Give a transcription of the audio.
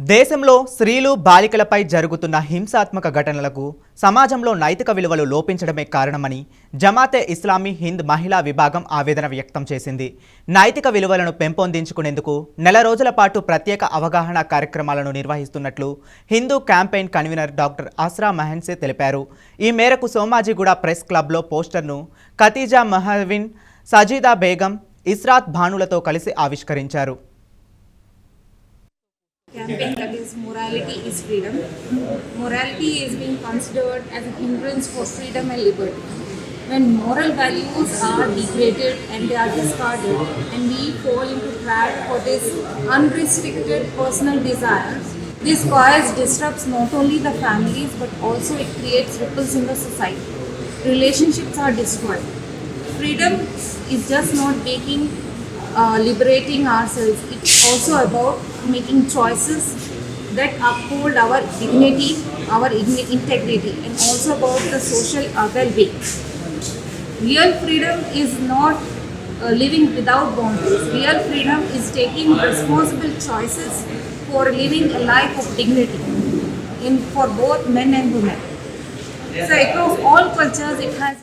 దేశంలో స్త్రీలు బాలికలపై జరుగుతున్న హింసాత్మక ఘటనలకు సమాజంలో నైతిక విలువలు లోపించడమే కారణమని జమాతే ఇస్లామీ హింద్ మహిళా విభాగం ఆవేదన వ్యక్తం చేసింది. నైతిక విలువలను పెంపొందించుకునేందుకు నెల రోజుల పాటు ప్రత్యేక అవగాహన కార్యక్రమాలను నిర్వహిస్తున్నట్లు Hindu campaign convener doctor Aasra మహన్సే తెలిపారు. ఈ మేరకు సోమాజిగూడ ప్రెస్ క్లబ్లో పోస్టర్ను ఖతీజా మహవిన్, సజీదా బేగం, ఇస్రాత్ భానులతో కలిసి ఆవిష్కరించారు. Campaign that is morality is freedom. Morality is being considered as a hindrance for freedom and liberty. When moral values are degraded and they are discarded and we fall into trap for this unrestricted personal desires, this cause disrupts not only the families but also it creates ripples in the society. Relationships are destroyed. Freedom is just not liberating ourselves. It's also about making choices that uphold our dignity, our integrity, and also about the social well-being. Real freedom is not living without boundaries. Real freedom is taking responsible choices for living a life of dignity for both men and women. So across all cultures, it has